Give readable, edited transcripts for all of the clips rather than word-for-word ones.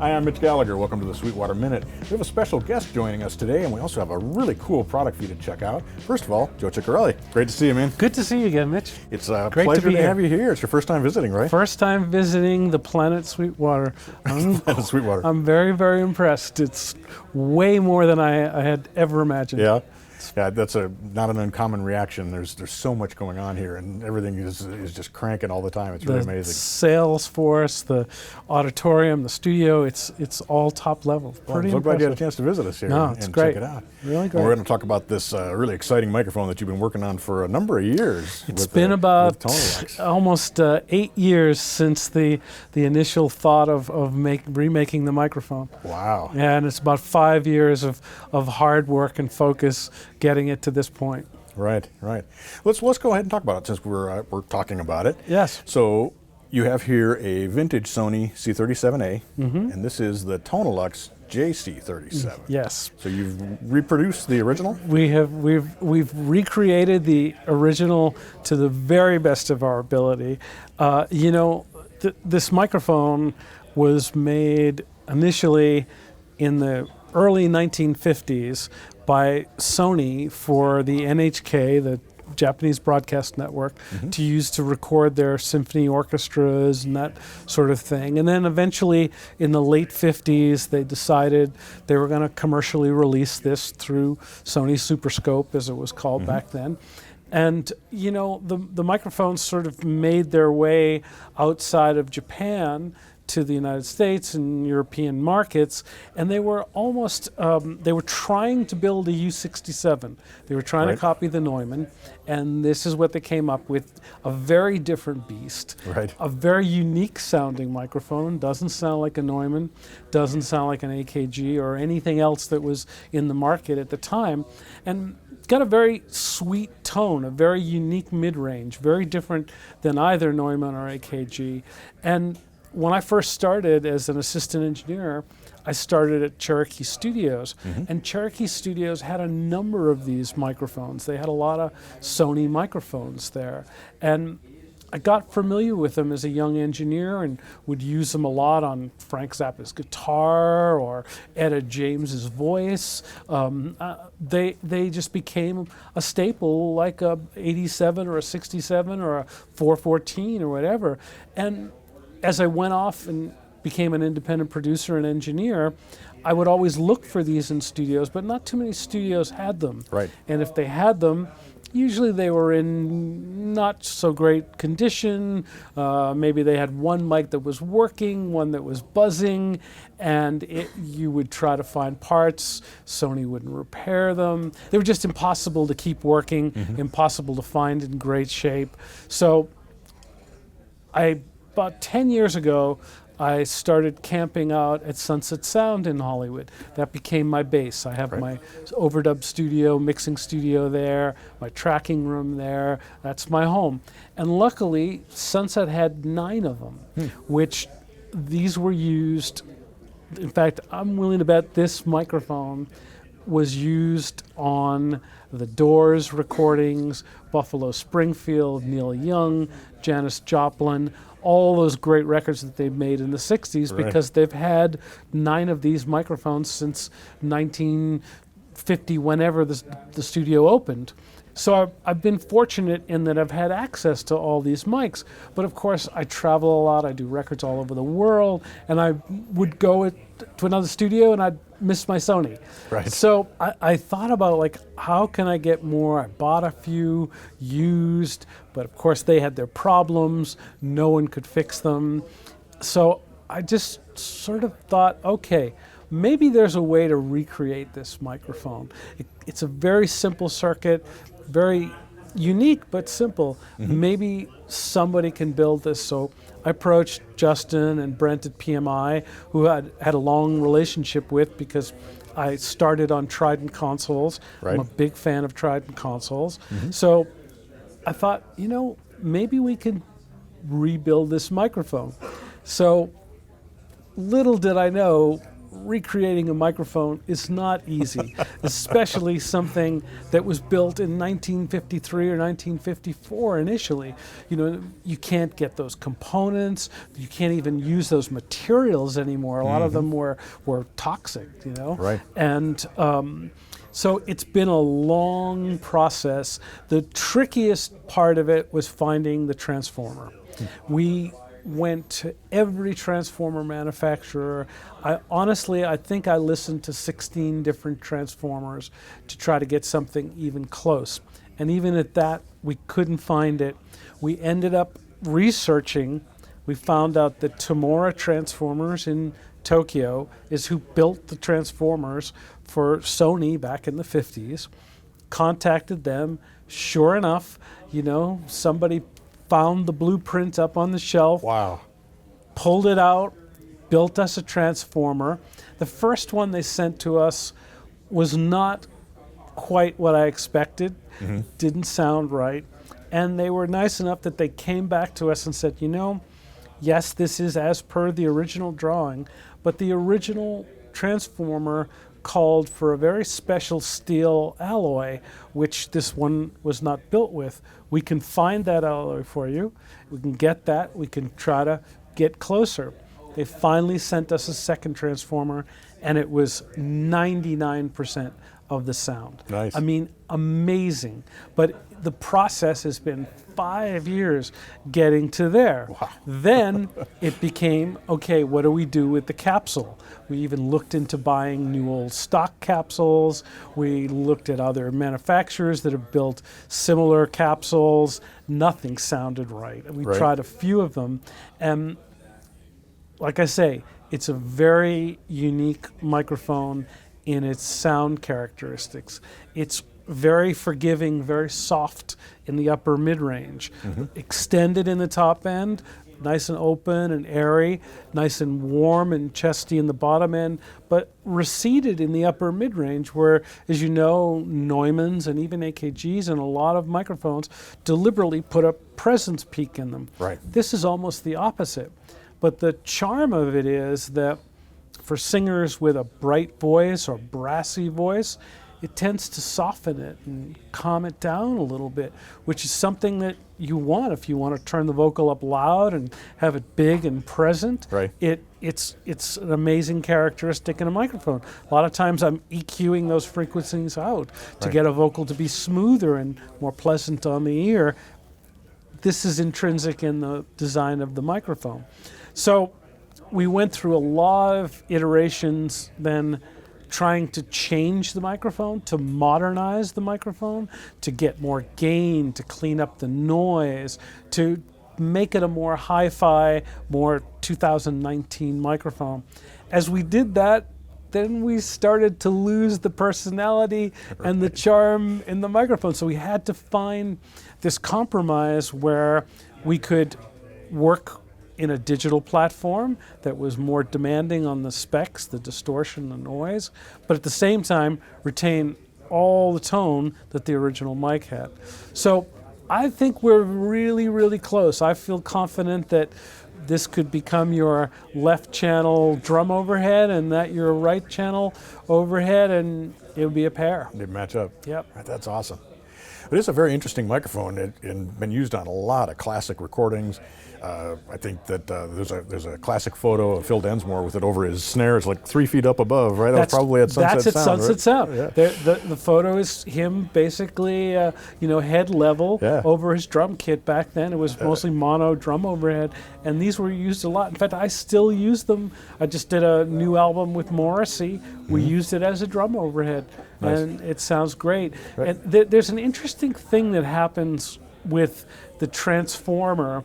Hi, I'm Mitch Gallagher. Welcome to the Sweetwater Minute. We have a special guest joining us today, and we also have a really cool product for you to check out. First of all, Joe Chiccarelli. Great to see you, man. Good to see you again, Mitch. It's a Great pleasure to here. have you here. It's your first time visiting, right? First time visiting the planet Sweetwater. Sweetwater. I'm very, very impressed. It's way more than I had ever imagined. Yeah. Yeah, that's not an uncommon reaction. There's so much going on here, and everything is just cranking all the time. It's really amazing. The sales force, the auditorium, the studio, it's all top level. Pretty I'm so glad you had a impressive. chance to visit us here It's and great. check it out. Really great. Well, we're going to talk about this really exciting microphone that you've been working on for a number of years. It's been about almost 8 years since the initial thought of remaking the microphone. Wow. And it's about 5 years of hard work and focus getting it to this point. Right. Let's go ahead and talk about it since we're talking about it. Yes. So you have here a vintage Sony C37a, and this is the Tonelux JC37. Yes. So you've reproduced the original? We've recreated the original to the very best of our ability. This microphone was made initially in the early 1950s by Sony for the NHK, the Japanese Broadcast Network, to use to record their symphony orchestras and that sort of thing. And then eventually in the late 50s, they decided they were going to commercially release this through Sony Superscope, as it was called back then. And, the microphones sort of made their way outside of Japan to the United States and European markets, and they were almost, they were trying to build a U67. They were trying to copy the Neumann, and this is what they came up with, a very different beast, a very unique sounding microphone, doesn't sound like a Neumann, doesn't sound like an AKG or anything else that was in the market at the time, and got a very sweet tone, a very unique mid-range, very different than either Neumann or AKG. And when I first started as an assistant engineer, I started at Cherokee Studios, and Cherokee Studios had a number of these microphones. They had a lot of Sony microphones there, and I got familiar with them as a young engineer and would use them a lot on Frank Zappa's guitar or Etta James's voice. They just became a staple, like a 87 or a 67 or a 414 or whatever. And as I went off and became an independent producer and engineer, I would always look for these in studios, but not too many studios had them. Right. And if they had them, usually they were in not so great condition. Maybe they had one mic that was working, one that was buzzing, and you would try to find parts. Sony wouldn't repair them. They were just impossible to keep working, impossible to find in great shape. So about 10 years ago, I started camping out at Sunset Sound in Hollywood. That became my base. I have my overdub studio, mixing studio there, my tracking room there. That's my home. And luckily, Sunset had 9 of them, which these were used. In fact, I'm willing to bet this microphone was used on the Doors recordings, Buffalo Springfield, Neil Young, Janis Joplin, all those great records that they've made in the 60s, because they've had 9 of these microphones since 1950, whenever the studio opened. So I've been fortunate in that I've had access to all these mics, but of course I travel a lot, I do records all over the world, and I would go to another studio and I'd miss my Sony. Right. So I thought about how can I get more? I bought a few used, but of course they had their problems, no one could fix them. So I just sort of thought, okay, maybe there's a way to recreate this microphone. It's a very simple circuit, very unique but simple. Maybe somebody can build this. So I approached Justin and Brent at PMI, who I had a long relationship with because I started on Trident consoles. I'm a big fan of Trident consoles. So I thought, maybe we could rebuild this microphone. So little did I know, recreating a microphone is not easy, especially something that was built in 1953 or 1954 initially. You know, you can't get those components, you can't even use those materials anymore. A lot of them were toxic, you know. Right. And so it's been a long process. The trickiest part of it was finding the transformer. We went to every transformer manufacturer. I think I listened to 16 different transformers to try to get something even close. And even at that, we couldn't find it. We ended up researching. We found out that Tamura Transformers in Tokyo is who built the transformers for Sony back in the 50s. Contacted them. Sure enough, you know, somebody found the blueprint up on the shelf. Wow. Pulled it out, built us a transformer. The first one they sent to us was not quite what I expected. Didn't sound right. And they were nice enough that they came back to us and said, you know, yes, this is as per the original drawing, but the original transformer called for a very special steel alloy, which this one was not built with. We can find that alloy for you. We can get that. We can try to get closer. They finally sent us a second transformer, and it was 99% of the sound. Nice. I mean, amazing. But the process has been 5 years getting to there. Wow. Then it became, okay, what do we do with the capsule? We even looked into buying new old stock capsules. We looked at other manufacturers that have built similar capsules. Nothing sounded right. We tried a few of them. And like I say, it's a very unique microphone in its sound characteristics. It's very forgiving, very soft in the upper mid-range, extended in the top end, nice and open and airy, nice and warm and chesty in the bottom end, but receded in the upper mid-range where, as you know, Neumanns and even AKGs and a lot of microphones deliberately put a presence peak in them. Right. This is almost the opposite. But the charm of it is that for singers with a bright voice or brassy voice, it tends to soften it and calm it down a little bit, which is something that you want if you want to turn the vocal up loud and have it big and present. Right. It's an amazing characteristic in a microphone. A lot of times I'm EQing those frequencies out to get a vocal to be smoother and more pleasant on the ear. This is intrinsic in the design of the microphone. So we went through a lot of iterations then trying to change the microphone, to modernize the microphone, to get more gain, to clean up the noise, to make it a more hi-fi, more 2019 microphone. As we did that, then we started to lose the personality and the charm in the microphone. So we had to find this compromise where we could work in a digital platform that was more demanding on the specs, the distortion, the noise, but at the same time retain all the tone that the original mic had. So I think we're really, really close. I feel confident that this could become your left channel drum overhead and that your right channel overhead, and it would be a pair. They match up. Yep. That's awesome. It is a very interesting microphone and been used on a lot of classic recordings. I think that there's a classic photo of Phil Densmore with it over his snare. It's like 3 feet up above, right? That's probably at Sunset Sound. That's at Sunset Sound. Yeah. The photo is him basically, head level over his drum kit back then. It was mostly mono drum overhead, and these were used a lot. In fact, I still use them. I just did a new album with Morrissey. We used it as a drum overhead, and it sounds great. Right. And there's an interesting thing that happens with the transformer.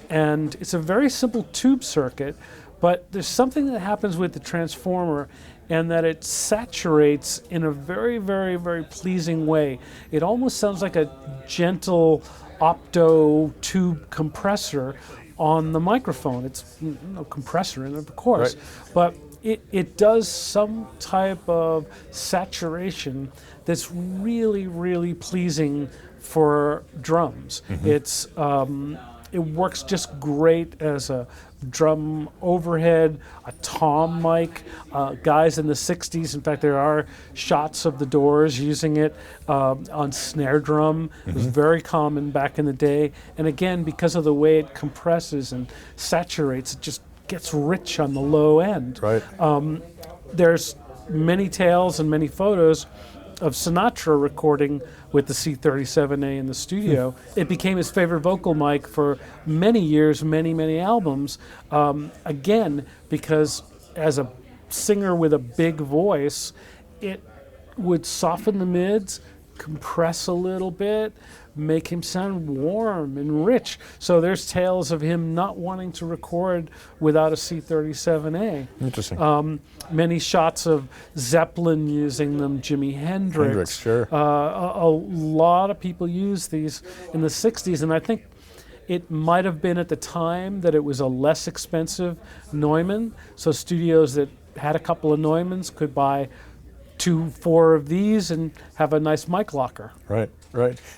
And it's a very simple tube circuit, but there's something that happens with the transformer and that it saturates in a very, very, very pleasing way. It almost sounds like a gentle opto tube compressor on the microphone. It's no compressor in it, of course, but it does some type of saturation that's really, really pleasing for drums. It works just great as a drum overhead, a tom mic. Guys in the 60s, in fact, there are shots of the Doors using it on snare drum. It was very common back in the day. And again, because of the way it compresses and saturates, it just gets rich on the low end. Right. There's many tales and many photos of Sinatra recording with the C37a in the studio. It became his favorite vocal mic for many years, many albums. Again, because as a singer with a big voice, it would soften the mids, compress a little bit, make him sound warm and rich. So there's tales of him not wanting to record without a C37a. Interesting. Many shots of Zeppelin using them, Jimi Hendrix. Sure. A lot of people used these in the 60s, and I think it might have been at the time that it was a less expensive Neumann, so studios that had a couple of Neumanns could buy 2-4 of these and have a nice mic locker. Right.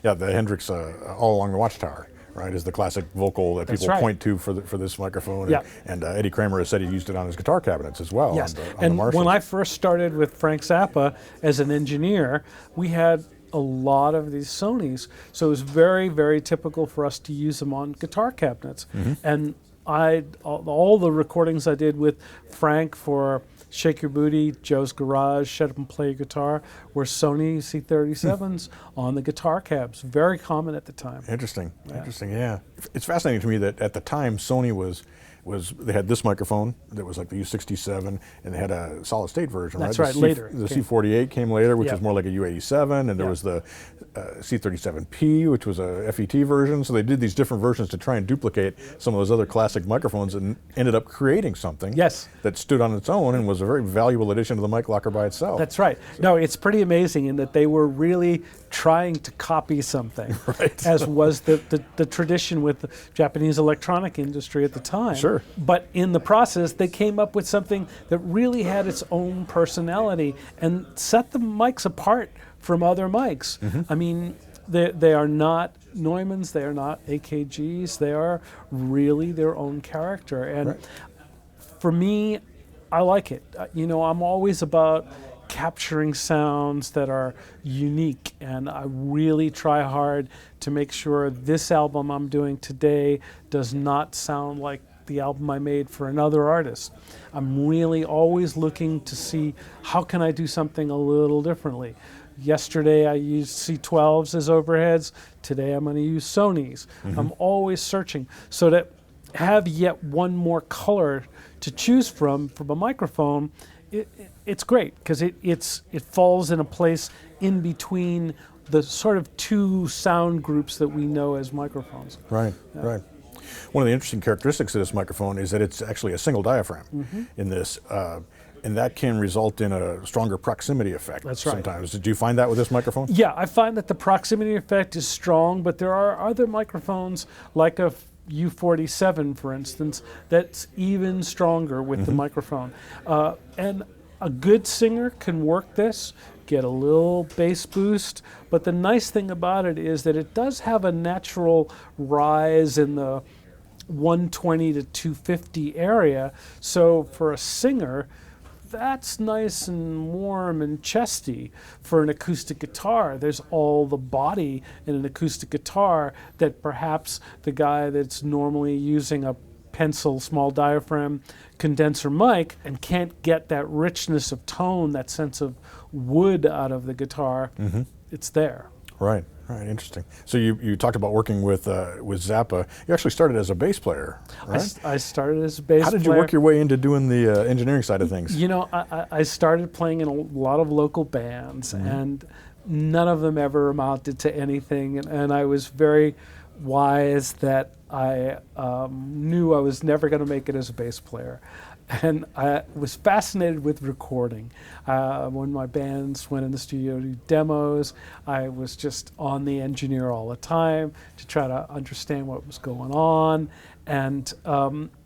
Yeah, the Hendrix All Along the Watchtower, right, is the classic vocal that people point to for this microphone. Yeah. And Eddie Kramer has said he used it on his guitar cabinets as well. Yes. On And the Marshalls. when I first started with Frank Zappa as an engineer, we had a lot of these Sonys. So it was very, very typical for us to use them on guitar cabinets. And all the recordings I did with Frank for Shake Your Booty, Joe's Garage, Shut Up and Play Your Guitar were Sony C37s on the guitar cabs. Very common at the time. Interesting. Yeah. It's fascinating to me that at the time Sony was they had this microphone that was like the U67, and they had a solid state version. That's right. right. Later, the C48 came later, which Yeah. was more like a U87, and there was the C37P, which was a FET version. So they did these different versions to try and duplicate some of those other classic microphones, and ended up creating something Yes. that stood on its own and was a very valuable addition to the mic locker by itself. That's right. No, it's pretty amazing in that they were really trying to copy something, Right. as was the tradition with the Japanese electronic industry at the time. Sure. But in the process, they came up with something that really had its own personality and set the mics apart from other mics. I mean, they are not Neumanns, they are not AKGs, they are really their own character. And for me, I like it. I'm always about capturing sounds that are unique, and I really try hard to make sure this album I'm doing today does not sound like the album I made for another artist. I'm really always looking to see how can I do something a little differently. Yesterday I used C12s as overheads. Today I'm going to use Sonys. I'm always searching so to have yet one more color to choose from a microphone. It's great because it falls in a place in between the sort of two sound groups that we know as microphones. Right. One of the interesting characteristics of this microphone is that it's actually a single diaphragm in this, and that can result in a stronger proximity effect. That's right. Sometimes. Did you find that with this microphone? Yeah, I find that the proximity effect is strong, but there are other microphones like a U47, for instance, that's even stronger with the microphone. And a good singer can work this, get a little bass boost, but the nice thing about it is that it does have a natural rise in the 120 to 250 area. So for a singer, that's nice and warm and chesty. For an acoustic guitar, there's all the body in an acoustic guitar that perhaps the guy that's normally using a pencil small diaphragm condenser mic and can't get that richness of tone, that sense of wood out of the guitar, it's there. Right, interesting. So you talked about working with Zappa. You actually started as a bass player, right? I started as a bass player. How did you work your way into doing the engineering side of things? I started playing in a lot of local bands, and none of them ever amounted to anything, and I was very wise that I knew I was never going to make it as a bass player. And I was fascinated with recording. When my bands went in the studio to do demos, I was just on the engineer all the time to try to understand what was going on. And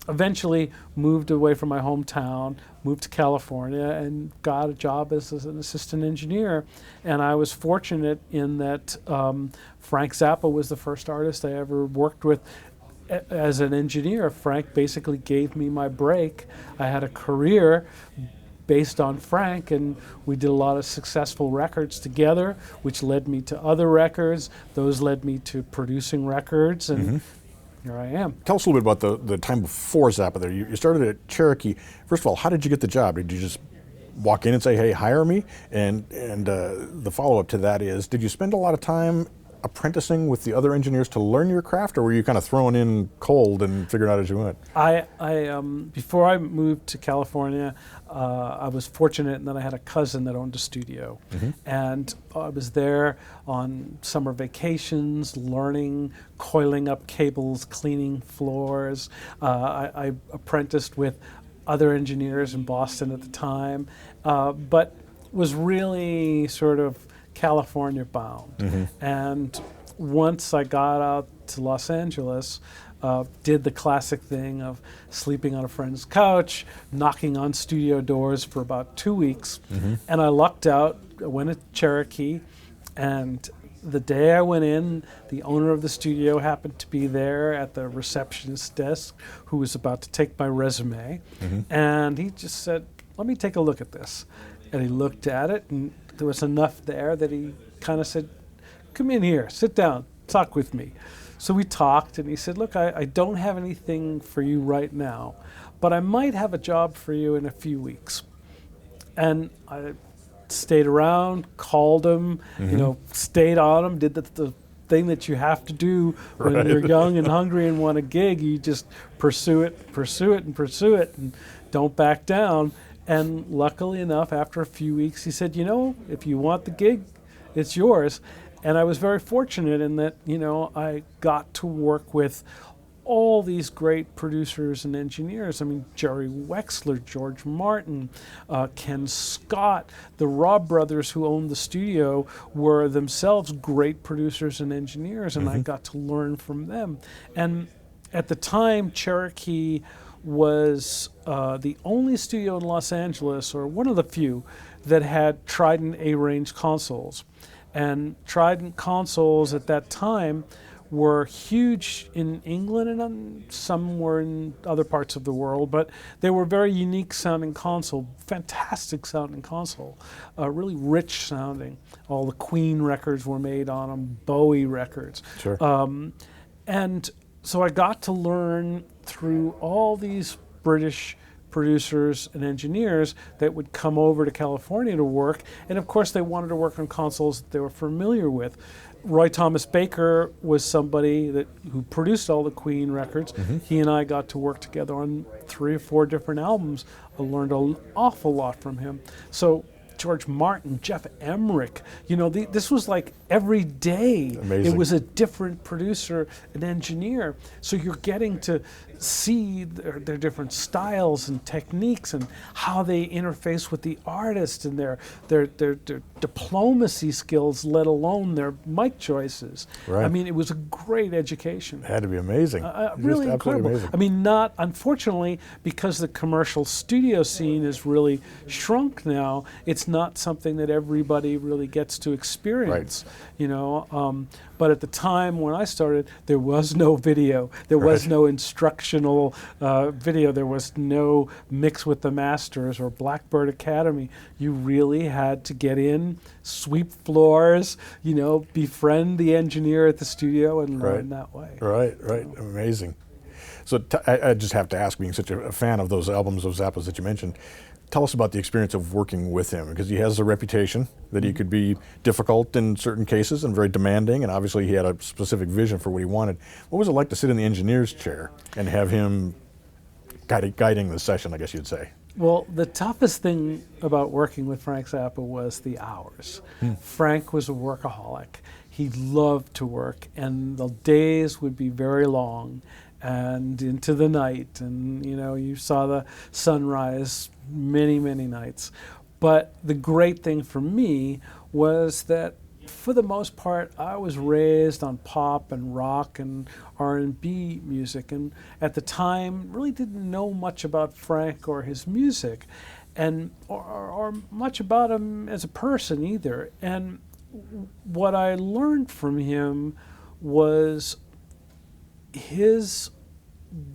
eventually moved away from my hometown, moved to California, and got a job as an assistant engineer. And I was fortunate in that Frank Zappa was the first artist I ever worked with as an engineer, Frank basically gave me my break. I had a career based on Frank, and we did a lot of successful records together, which led me to other records. Those led me to producing records, and here I am. Tell us a little bit about the time before Zappa there. You started at Cherokee. First of all, how did you get the job? Did you just walk in and say, hey, hire me? And the follow-up to that is, did you spend a lot of time apprenticing with the other engineers to learn your craft, or were you kind of thrown in cold and figured out as you went? Before I moved to California, I was fortunate in that I had a cousin that owned a studio, and I was there on summer vacations, learning, coiling up cables, cleaning floors. I apprenticed with other engineers in Boston at the time, but was really sort of California bound. And once I got out to Los Angeles, did the classic thing of sleeping on a friend's couch, knocking on studio doors for about 2 weeks, and I lucked out. I went to Cherokee, and the day I went in, the owner of the studio happened to be there at the receptionist desk, who was about to take my resume, and he just said, let me take a look at this. And he looked at it, and there was enough there that he kind of said, come in here, sit down, talk with me. So we talked, and he said, look, I don't have anything for you right now, but I might have a job for you in a few weeks. And I stayed around, called him, stayed on him, did the thing that you have to do when you're young and hungry and want a gig. You just pursue it, and don't back down. And luckily enough, after a few weeks, he said, if you want the gig, it's yours. And I was very fortunate in that, I got to work with all these great producers and engineers. I mean, Jerry Wexler, George Martin, Ken Scott, the Robb brothers who owned the studio were themselves great producers and engineers, and I got to learn from them. And at the time, Cherokee was the only studio in Los Angeles, or one of the few, that had Trident A-range consoles. And Trident consoles at that time were huge in England, and some were in other parts of the world, but they were very unique sounding console, fantastic sounding console, really rich sounding. All the Queen records were made on them, Bowie records. Sure. And so I got to learn through all these British producers and engineers that would come over to California to work, and of course they wanted to work on consoles that they were familiar with. Roy Thomas Baker was somebody who produced all the Queen records. He and I got to work together on 3 or 4 different albums. I learned an awful lot from him. So George Martin, Jeff Emmerich, this was like every day. Amazing. It was a different producer and engineer. So you're getting to see their different styles and techniques and how they interface with the artist and their diplomacy skills, let alone their mic choices. Right. I mean, it was a great education. It had to be amazing. Really Just incredible. amazing. I mean, not unfortunately, because the commercial studio scene is really shrunk now. It's not something that everybody really gets to experience. But at the time when I started, there was no video. There was no instructional video. There was no Mix with the Masters or Blackbird Academy. You really had to get in, sweep floors, befriend the engineer at the studio and learn that way. Right. Amazing. So I just have to ask, being such a fan of those albums of Zappa's that you mentioned, tell us about the experience of working with him, because he has a reputation that he could be difficult in certain cases and very demanding, and obviously he had a specific vision for what he wanted. What was it like to sit in the engineer's chair and have him guiding the session, I guess you'd say? Well, the toughest thing about working with Frank Zappa was the hours. Frank was a workaholic. He loved to work, and the days would be very long and into the night, and you saw the sunrise many nights. But the great thing for me was that for the most part I was raised on pop and rock and R&B music, and at the time really didn't know much about Frank or his music, and or much about him as a person either. And what I learned from him was his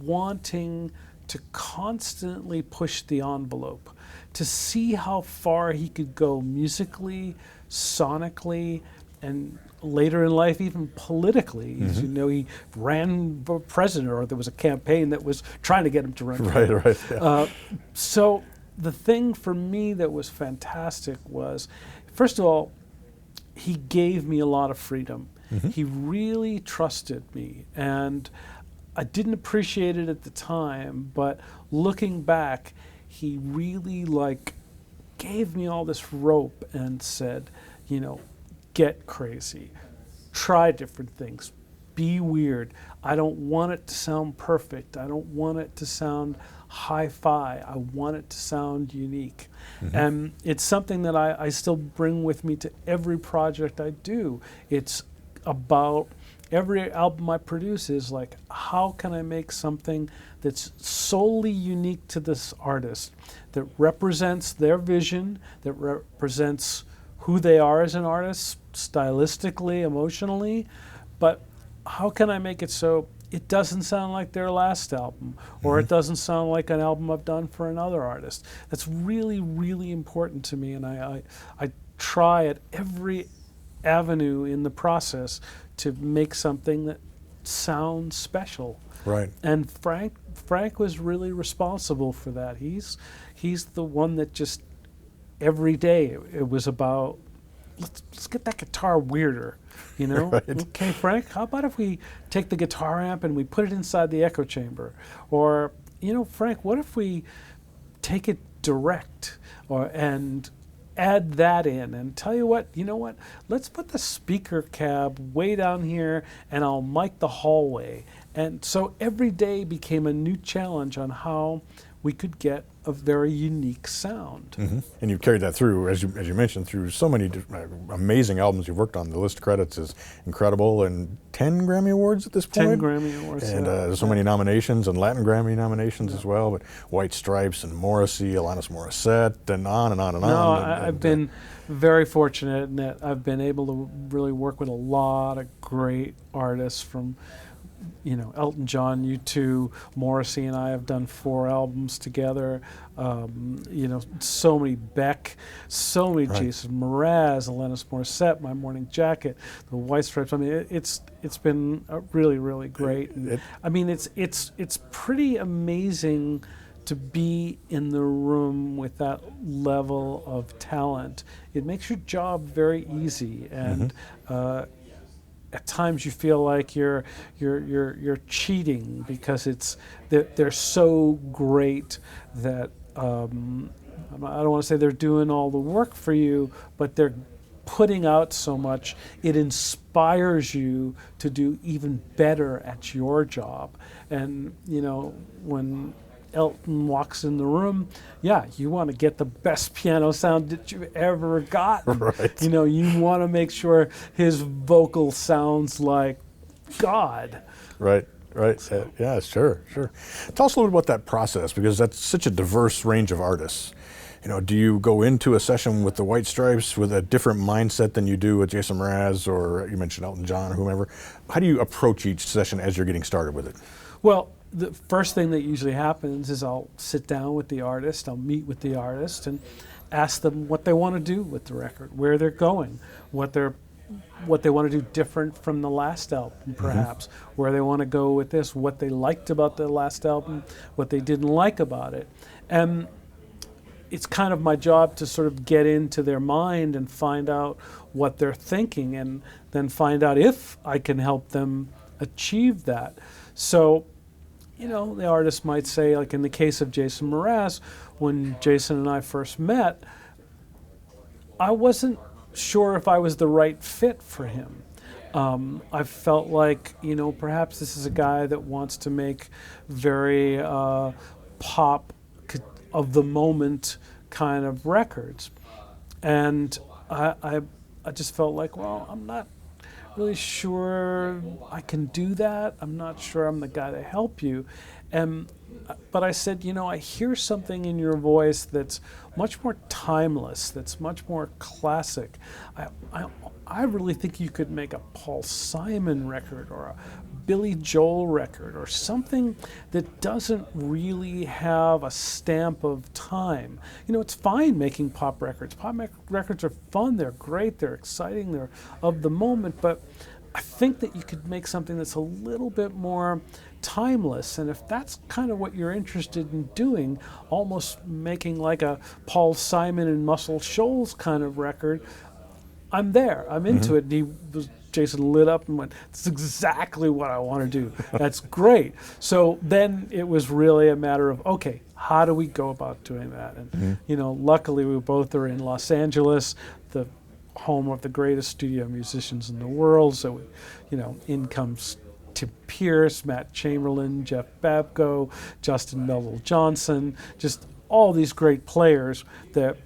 wanting to constantly push the envelope, to see how far he could go musically, sonically, and later in life even politically. As you know, he ran for president, or there was a campaign that was trying to get him to run. Right. Yeah. So the thing for me that was fantastic was, first of all, he gave me a lot of freedom. He really trusted me, and I didn't appreciate it at the time, but looking back, he really gave me all this rope and said, get crazy, try different things, be weird. I don't want it to sound perfect. I don't want it to sound hi-fi. I want it to sound unique. And it's something that I still bring with me to every project I do. It's about every album I produce is how can I make something that's solely unique to this artist, that represents their vision, that represents who they are as an artist, stylistically, emotionally, but how can I make it so it doesn't sound like their last album, or it doesn't sound like an album I've done for another artist? That's really, really important to me, and I try at every avenue in the process to make something that sounds special. Right. And Frank was really responsible for that. He's the one that just every day it was about, let's get that guitar weirder, Right. Okay, Frank, how about if we take the guitar amp and we put it inside the echo chamber? Or, Frank, what if we take it direct and add that in? And tell you what, let's put the speaker cab way down here and I'll mic the hallway. And so every day became a new challenge on how we could get a very unique sound. And you've carried that through, as you mentioned, through so many amazing albums you've worked on. The list of credits is incredible, and 10 Grammy Awards at this point? 10 Grammy Awards, and so many nominations, and Latin Grammy nominations as well, but White Stripes and Morrissey, Alanis Morissette, and on and on and on. I've been very fortunate in that I've been able to really work with a lot of great artists, from Elton John, U2, Morrissey and I have done 4 albums together. So many Beck, so many Jason Mraz, Alanis Morissette, My Morning Jacket, the White Stripes. I mean, it's been really, really great. It's pretty amazing to be in the room with that level of talent. It makes your job very easy, and at times you feel like you're cheating because they're so great that I don't want to say they're doing all the work for you, but they're putting out so much, it inspires you to do even better at your job. And when Elton walks in the room, you want to get the best piano sound that you've ever gotten. Right. You want to make sure his vocal sounds like God. Right. Yeah, sure. Tell us a little bit about that process, because that's such a diverse range of artists. Do you go into a session with the White Stripes with a different mindset than you do with Jason Mraz, or you mentioned Elton John or whomever? How do you approach each session as you're getting started with it? Well, the first thing that usually happens is I'll sit down with the artist, I'll meet with the artist and ask them what they want to do with the record, where they're going, what they want to do different from the last album, perhaps, where they want to go with this, what they liked about the last album, what they didn't like about it. And it's kind of my job to sort of get into their mind and find out what they're thinking, and then find out if I can help them achieve that. So, the artist might say, like in the case of Jason Mraz, when Jason and I first met, I wasn't sure if I was the right fit for him. I felt like, perhaps this is a guy that wants to make very pop of the moment kind of records. And I just felt like, well, I'm not really sure I can do that. I'm not sure I'm the guy to help you. But I said, I hear something in your voice that's much more timeless, that's much more classic. I really think you could make a Paul Simon record or a Billy Joel record or something that doesn't really have a stamp of time. You know, it's fine making pop records. Records are fun, they're great, they're exciting, they're of the moment, but I think that you could make something that's a little bit more timeless. And if that's kind of what you're interested in doing, almost making like a Paul Simon and Muscle Shoals kind of record, I'm there. I'm into it. And Jason lit up and went, "That's exactly what I want to do. That's great." So then it was really a matter of, okay, how do we go about doing that? And you know, luckily we both are in Los Angeles, the home of the greatest studio musicians in the world. So, you know, in comes Tim Pierce, Matt Chamberlain, Jeff Babko, Justin Melville Johnson, just all these great players that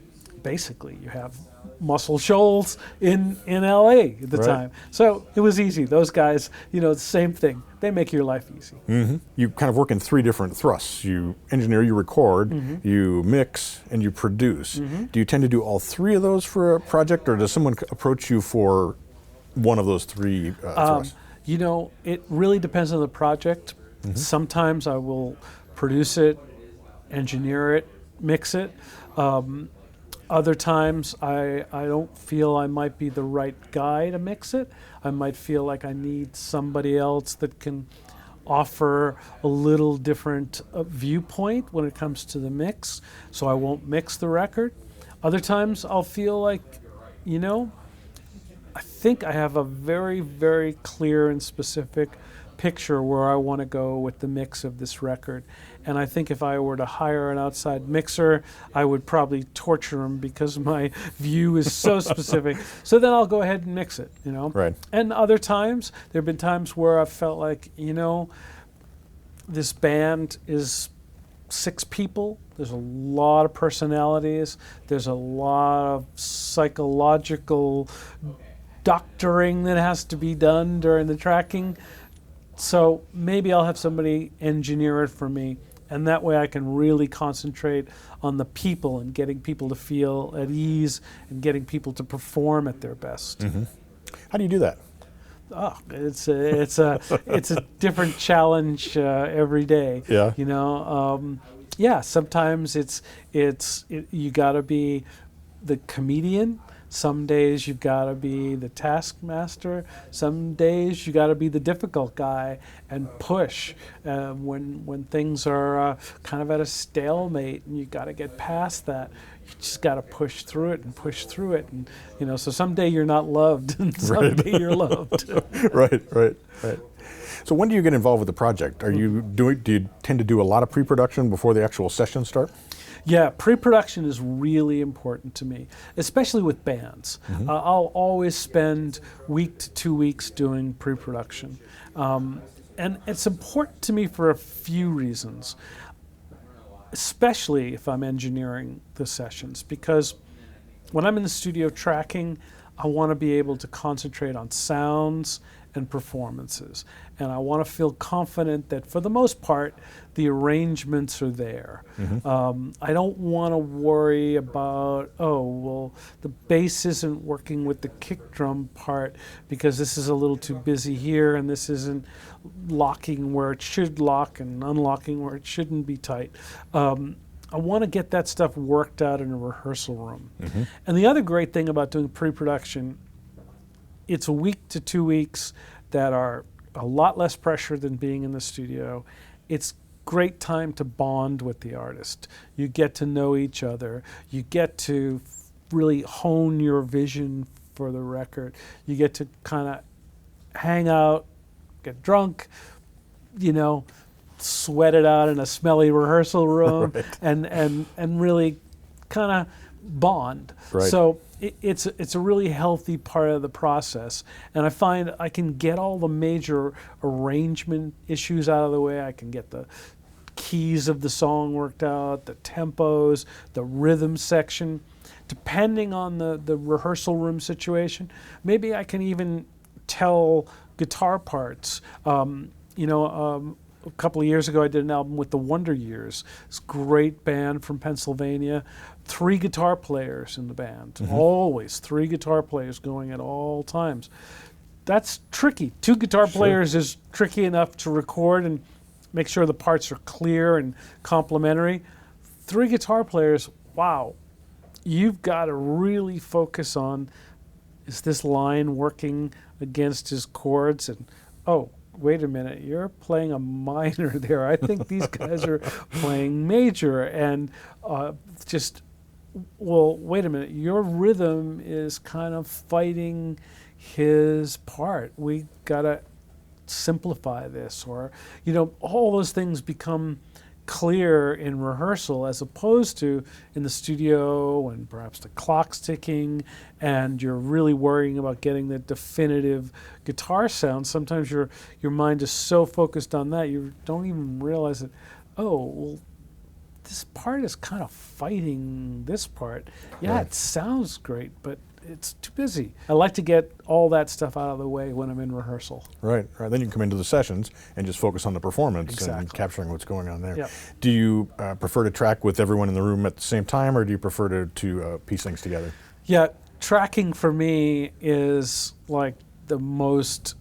basically you have Muscle Shoals in LA at the time. So it was easy. Those guys, you know, the same thing. They make your life easy. You kind of work in three different thrusts. You engineer, you record, you mix, and you produce. Do you tend to do all three of those for a project, or does someone approach you for one of those three thrusts? You know, it really depends on the project. Sometimes I will produce it, engineer it, mix it. Other times I don't feel I might be the right guy to mix it. I might feel like I need somebody else that can offer a little different viewpoint when it comes to the mix, so I won't mix the record. Other times I'll feel like, you know, I think I have a very, very clear and specific picture where I want to go with the mix of this record. And I think if I were to hire an outside mixer, I would probably torture him because my view is so specific. So then I'll go ahead and mix it, you know. Right. And other times, there have been times where I felt like, you know, this band is 6 people. There's a lot of personalities. There's a lot of psychological doctoring that has to be done during the tracking. So maybe I'll have somebody engineer it for me, and that way I can really concentrate on the people and getting people to feel at ease and getting people to perform at their best. How do you do that? Oh, it's a different challenge every day. Yeah. You know, sometimes you got to be the comedian. Some days you've got to be the taskmaster. Some days you got to be the difficult guy and push when things are kind of at a stalemate, and you got to get past that. You just got to push through it, and you know. So someday you're not loved, and someday you're loved. Right. So when do you get involved with the project? Do you tend to do a lot of pre-production before the actual sessions start? Yeah, pre-production is really important to me, especially with bands. I'll always spend week to 2 weeks doing pre-production. And it's important to me for a few reasons, especially if I'm engineering the sessions, because when I'm in the studio tracking, I want to be able to concentrate on sounds and performances. And I want to feel confident that for the most part, the arrangements are there. I don't want to worry about, the bass isn't working with the kick drum part because this is a little too busy here and this isn't locking where it should lock and unlocking where it shouldn't be tight. I want to get that stuff worked out in a rehearsal room. And the other great thing about doing pre-production, it's a week to 2 weeks that are a lot less pressure than being in the studio. It's great time to bond with the artist. You get to know each other. You get to really hone your vision for the record. You get to kind of hang out, get drunk, you know, sweat it out in a smelly rehearsal room, and really kind of bond. So it's a really healthy part of the process, and I find I can get all the major arrangement issues out of the way. I can get the keys of the song worked out, the tempos, the rhythm section. Depending on the rehearsal room situation, maybe I can even tell guitar parts. A couple of years ago, I did an album with the Wonder Years. This great band from Pennsylvania. 3 guitar players in the band. Always 3 guitar players going at all times. that's tricky. 2 guitar players is tricky enough to record and make sure the parts are clear and complementary. 3 guitar players, wow, you've got to really focus on, is this line working against his chords? And, oh, wait a minute, you're playing a minor there. I think these guys are playing major. And well, wait a minute, your rhythm is kind of fighting his part. We got to simplify this. Or, all those things become clear in rehearsal as opposed to in the studio, and perhaps the clock's ticking and you're really worrying about getting the definitive guitar sound. Sometimes your mind is so focused on that you don't even realize that, oh, well, this part is kind of fighting this part. Yeah, It sounds great, but it's too busy. I like to get all that stuff out of the way when I'm in rehearsal. Right. Then you can come into the sessions and just focus on the performance and capturing what's going on there. Yep. Do you prefer to track with everyone in the room at the same time, or do you prefer to piece things together? Yeah, tracking for me is like the most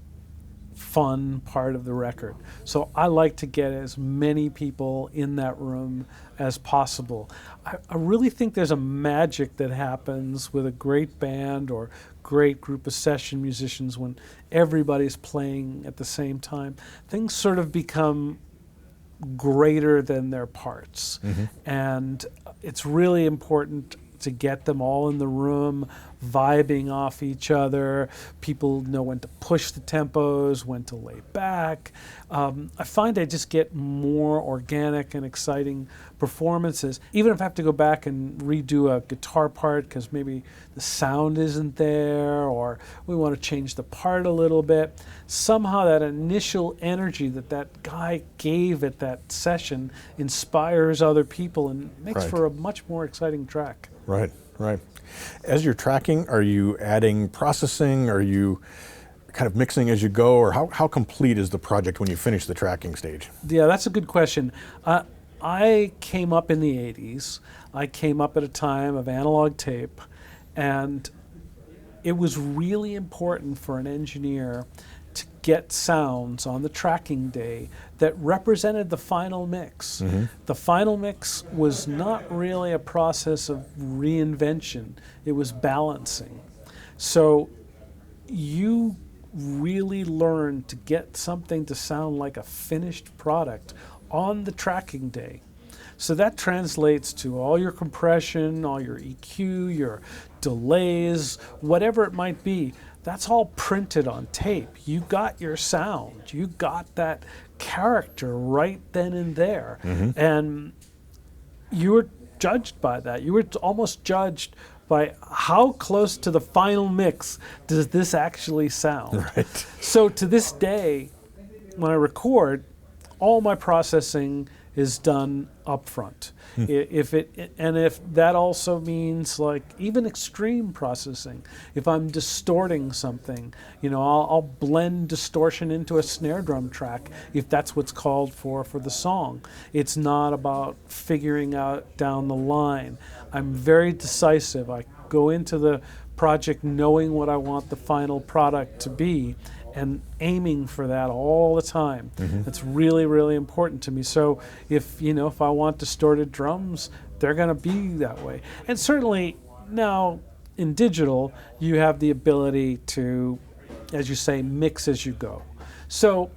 fun part of the record. So I like to get as many people in that room as possible. I really think there's a magic that happens with a great band or great group of session musicians when everybody's playing at the same time. Things sort of become greater than their parts. And it's really important to get them all in the room, vibing off each other. People know when to push the tempos, when to lay back. I find I just get more organic and exciting performances, even if I have to go back and redo a guitar part because maybe the sound isn't there or we want to change the part a little bit. Somehow that initial energy that guy gave at that session inspires other people and makes for a much more exciting track. Right. As you're tracking, are you adding processing? Are you kind of mixing as you go? Or how complete is the project when you finish the tracking stage? Yeah, that's a good question. I came up in the 80s. I came up at a time of analog tape, and it was really important for an engineer to get sounds on the tracking day that represented the final mix. The final mix was not really a process of reinvention, it was balancing. So you really learn to get something to sound like a finished product on the tracking day. So that translates to all your compression, all your EQ, your delays, whatever it might be. That's all printed on tape. You got your sound. You got that character right then and there. And you were judged by that. You were almost judged by how close to the final mix does this actually sound. So to this day, when I record, all my processing is done up front. If that also means like even extreme processing, if I'm distorting something, I'll blend distortion into a snare drum track if that's what's called for the song. It's not about figuring out down the line. I'm very decisive. I go into the project knowing what I want the final product to be and aiming for that all the time. That's really, really important to me. So if I want distorted drums, they're going to be that way. And certainly now in digital, you have the ability to, as you say, mix as you go. So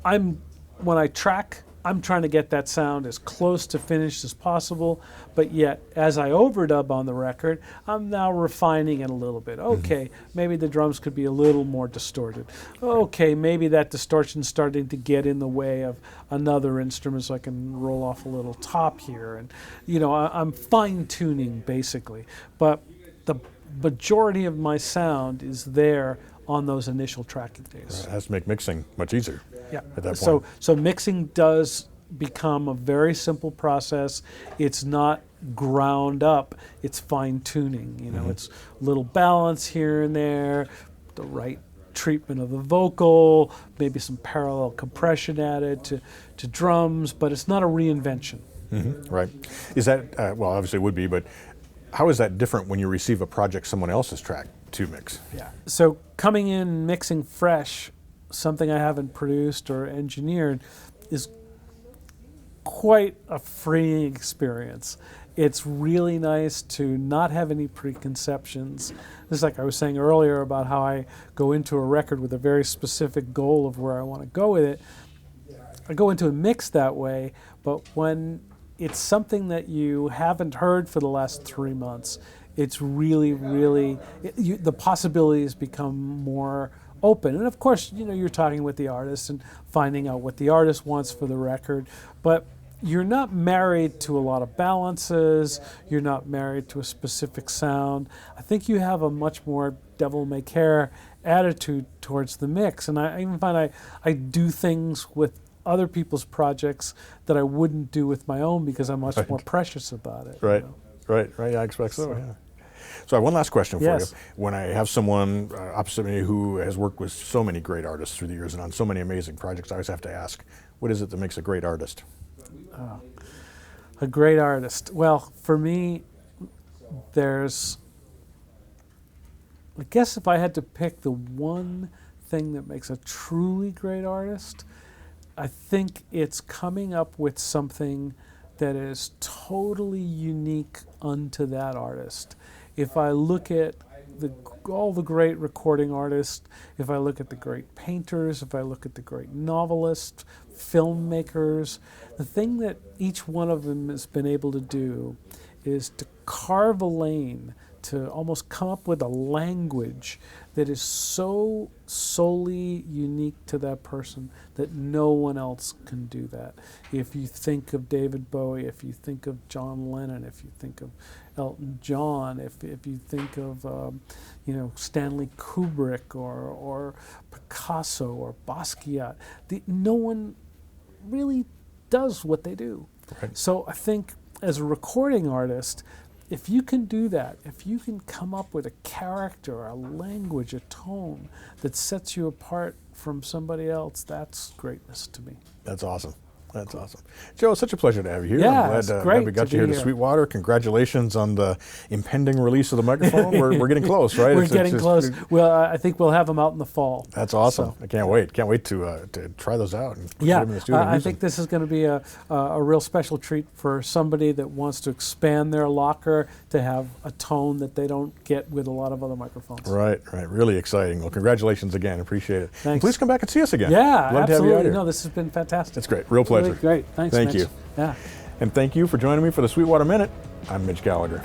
when I track, I'm trying to get that sound as close to finished as possible, but yet as I overdub on the record, I'm now refining it a little bit. Okay, maybe the drums could be a little more distorted. Okay, maybe that distortion's starting to get in the way of another instrument, so I can roll off a little top here. And I'm fine-tuning basically, but the majority of my sound is there on those initial tracking days. It has to make mixing much easier. Yeah. At that point. So mixing does become a very simple process. It's not ground up. It's fine tuning. It's a little balance here and there, the right treatment of the vocal, maybe some parallel compression added to drums, but it's not a reinvention. Right. Is that well? Obviously, it would be, but how is that different when you receive a project someone else has tracked? to mix. Yeah. So coming in, mixing fresh, something I haven't produced or engineered, is quite a freeing experience. It's really nice to not have any preconceptions. Just like I was saying earlier about how I go into a record with a very specific goal of where I want to go with it. I go into a mix that way, but when it's something that you haven't heard for the last 3 months, it's really, really, the possibilities become more open. And of course, you're talking with the artist and finding out what the artist wants for the record, but you're not married to a lot of balances. You're not married to a specific sound. I think you have a much more devil-may-care attitude towards the mix. And I even find I do things with other people's projects that I wouldn't do with my own because I'm much more precious about it. Right, right. I expect so, yeah. So I have one last question for you. When I have someone opposite me who has worked with so many great artists through the years and on so many amazing projects, I always have to ask, what is it that makes a great artist? A great artist. Well, for me, I guess if I had to pick the one thing that makes a truly great artist, I think it's coming up with something that is totally unique unto that artist. If I look at all the great recording artists, if I look at the great painters, if I look at the great novelists, filmmakers, the thing that each one of them has been able to do is to carve a lane, to almost come up with a language that is so solely unique to that person that no one else can do that. If you think of David Bowie, if you think of John Lennon, if you think of Elton John, if you think of Stanley Kubrick or Picasso or Basquiat, no one really does what they do. Right. So I think as a recording artist, if you can do that, if you can come up with a character, a language, a tone that sets you apart from somebody else, that's greatness to me. That's awesome. That's awesome. Joe, it's such a pleasure to have you here. Yeah, I'm it's glad, great we got to you be here to here. Sweetwater. Congratulations on the impending release of the microphone. We're getting close, right? We're getting close. Well, I think we'll have them out in the fall. That's awesome. So. I can't wait. Can't wait to try those out and put Yeah, them in the studio. I think this is going to be a real special treat for somebody that wants to expand their locker to have a tone that they don't get with a lot of other microphones. Right. Really exciting. Well, congratulations again. Appreciate it. Thanks. And please come back and see us again. Yeah, Love to have you out absolutely. here. No, this has been fantastic. It's great. Real pleasure. Really great. Thanks, Thank Mitch. you. Yeah. And thank you for joining me for the Sweetwater Minute. I'm Mitch Gallagher.